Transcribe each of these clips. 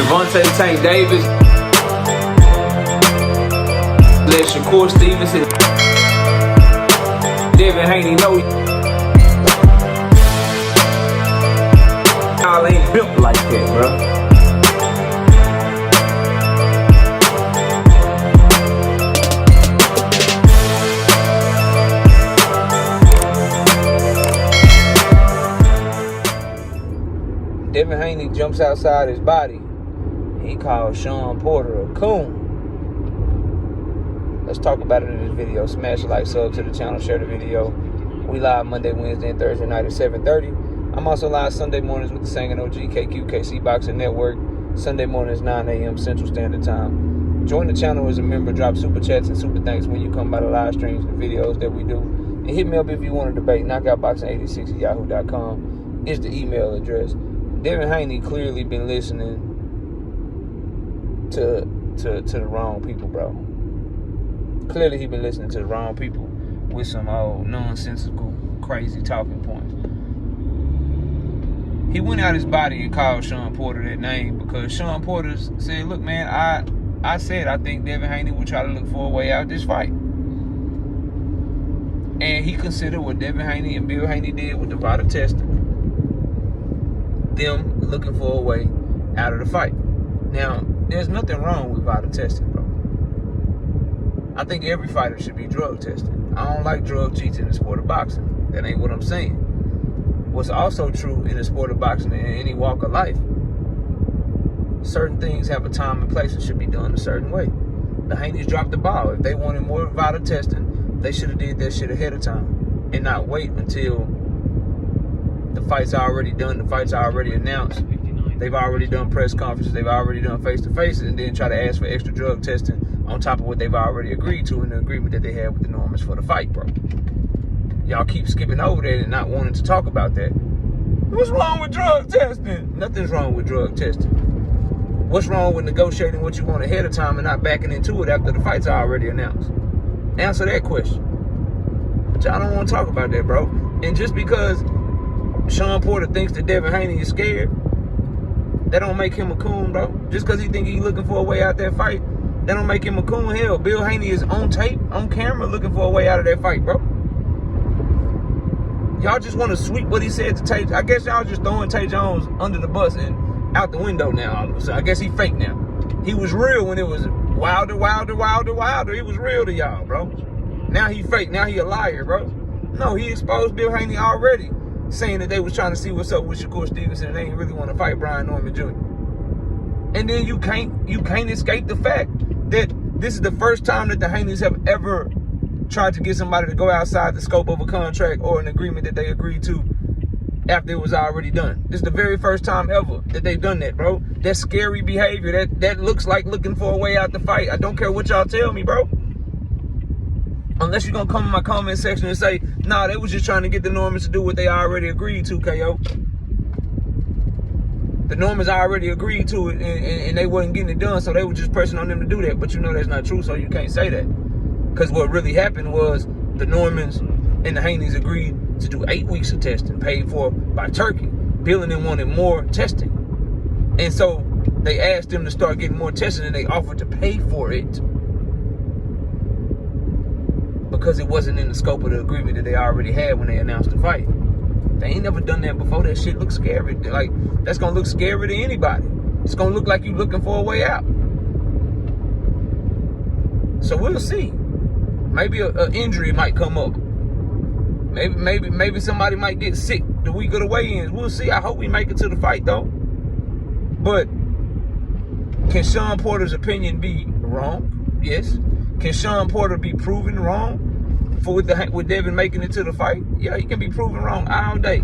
Tank Davis, let Shakur Stevenson, Devin Haney know y'all ain't built like that, bro. Devin Haney jumps outside his body. He called Shawn Porter a coon. Let's talk about it in this video. Smash a like, sub to the channel, share the video. We live Monday, Wednesday, and Thursday night at 7:30. I'm also live Sunday mornings with the Singing OG, KC Boxing Network. Sunday mornings, 9 a.m. Central Standard Time. Join the channel as a member. Drop super chats and super thanks when you come by the live streams and videos that we do. And hit me up if you want to debate. knockoutboxing86@yahoo.com is the email address. Devin Haney clearly been listening to the wrong people, bro. Clearly he been listening to the wrong people with some old nonsensical, crazy talking points. He went out his body and called Shawn Porter that name because Shawn Porter said, look, man, I said I think Devin Haney would try to look for a way out this fight. And he considered what Devin Haney and Bill Haney did with the VADA testing, them looking for a way out of the fight. Now, there's nothing wrong with VADA testing, bro. I think every fighter should be drug tested. I don't like drug cheats in the sport of boxing. That ain't what I'm saying. What's also true in the sport of boxing and in any walk of life, certain things have a time and place and should be done a certain way. The Haneys dropped the ball. If they wanted more VADA testing, they should have did that shit ahead of time and not wait until the fight's already done, the fight's already announced. They've already done press conferences, they've already done face-to-faces, and then try to ask for extra drug testing on top of what they've already agreed to in the agreement that they had with the Normans for the fight, bro. Y'all keep skipping over that and not wanting to talk about that. What's wrong with drug testing? Nothing's wrong with drug testing. What's wrong with negotiating what you want ahead of time and not backing into it after the fight's already announced? Answer that question. But y'all don't want to talk about that, bro. And just because Shawn Porter thinks that Devin Haney is scared, that don't make him a coon, bro. Just because he think he's looking for a way out that fight, that don't make him a coon. Hell, Bill Haney is on tape, on camera, looking for a way out of that fight, bro. Y'all just want to sweep what he said to Tay. I guess y'all just throwing Tay Jones under the bus and out the window now all of a sudden. I guess he fake now. He was real when it was wilder. He was real to y'all, bro. Now he fake. Now he a liar, bro. No, he exposed Bill Haney already, saying that they was trying to see what's up with Shakur Stevenson and they didn't really want to fight Brian Norman Jr. And then you can't escape the fact that this is the first time that the Haneys have ever tried to get somebody to go outside the scope of a contract or an agreement that they agreed to after it was already done. This is the very first time ever that they've done that, bro. That's scary behavior. That looks like looking for a way out the fight. I don't care what y'all tell me, bro. Unless you're going to come in my comment section and say, nah, they was just trying to get the Normans to do what they already agreed to, KO. The Normans already agreed to it and they wasn't getting it done, so they were just pressing on them to do that. But you know that's not true, so you can't say that. Because what really happened was the Normans and the Haneys agreed to do 8 weeks of testing paid for by Turkey. Bill and them wanted more testing. And so they asked them to start getting more testing and they offered to pay for it, because it wasn't in the scope of the agreement that they already had when they announced the fight. They ain't never done that before. That shit looks scary. Like, that's gonna look scary to anybody. It's gonna look like you looking for a way out. So we'll see. Maybe an injury might come up. Maybe somebody might get sick the week of the weigh-ins. We'll see. I hope we make it to the fight though. But can Shawn Porter's opinion be wrong? Yes. Can Shawn Porter be proven wrong with Devin making it to the fight? Yeah, he can be proven wrong all day.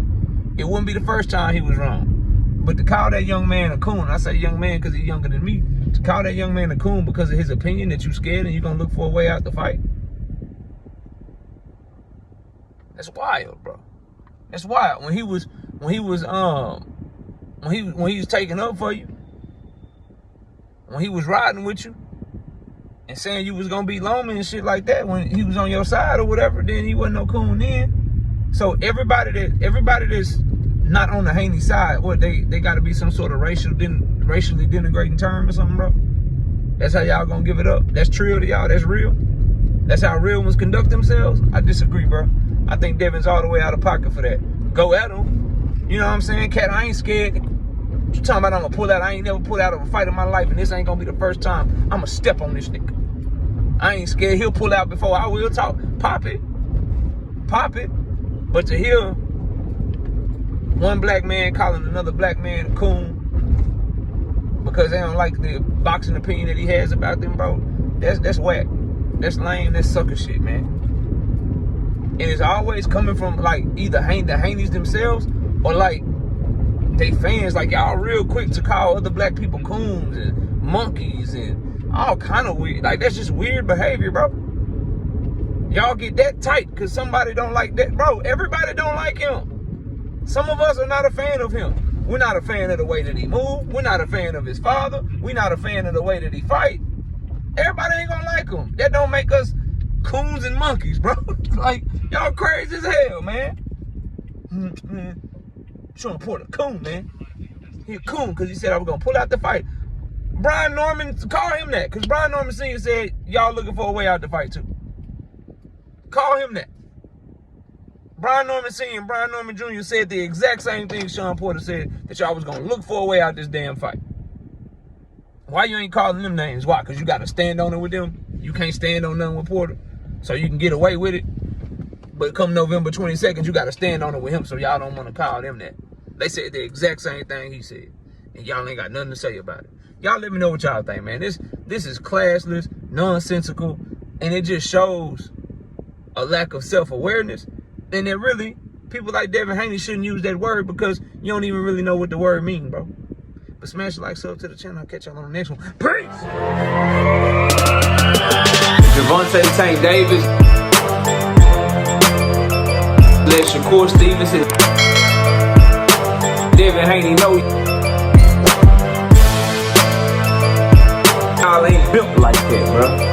It wouldn't be the first time he was wrong. But to call that young man a coon, I say young man because he's younger than me, to call that young man a coon because of his opinion that you scared and you're going to look for a way out the fight, that's wild, bro. That's wild. When he was taking up for you, when he was riding with you, and saying you was gonna be lonely and shit like that when he was on your side or whatever, then he wasn't no coon then. So everybody that's not on the Haney side. What, they got to be some sort of racially denigrating term or something, bro? That's how y'all gonna give it up? That's trill to y'all? That's real? That's how real ones conduct themselves? I disagree, bro. I think Devin's all the way out of pocket for that. Go at him. You know what I'm saying? Cat, I ain't scared. You talking about I'm gonna pull out? I ain't never pulled out of a fight in my life, and this ain't gonna be the first time I'ma step on this nigga. I ain't scared. He'll pull out before I will talk. Pop it. Pop it. But to hear one black man calling another black man a coon because they don't like the boxing opinion that he has about them, bro, that's whack. That's lame. That's sucker shit, man. And it's always coming from like either the Haneys themselves or like they fans. Like y'all real quick to call other black people coons and monkeys and all kind of weird. Like that's just weird behavior, bro. Y'all get that tight because somebody don't like that, bro. Everybody don't like him. Some of us are not a fan of him. We're not a fan of the way that he move. We're not a fan of his father. We're not a fan of the way that he fight. Everybody ain't gonna like him. That don't make us coons and monkeys, bro. Like, y'all crazy as hell, man. Man, Shawn Porter, coon, man. He a coon because he said I was gonna pull out the fight. Brian Norman, call him that, because Brian Norman Sr. said y'all looking for a way out the fight too. Call him that. Brian Norman Sr. and Brian Norman Jr. said the exact same thing Shawn Porter said, that y'all was gonna look for a way out this damn fight. Why you ain't calling them names? Why? Because you got to stand on it with them? You can't stand on nothing with Porter, so you can get away with it. But come November 22nd, you got to stand on it with him, so y'all don't want to call them that. They said the exact same thing he said, and y'all ain't got nothing to say about it. Y'all let me know what y'all think, man. This is classless, nonsensical, and it just shows a lack of self-awareness. And then really, people like Devin Haney shouldn't use that word because you don't even really know what the word means, bro. But smash the like, sub to the channel. I'll catch y'all on the next one. Peace! Javante Tank Davis. Let Shakur Stevenson. Devin Haney know y'all ain't built like that, bro.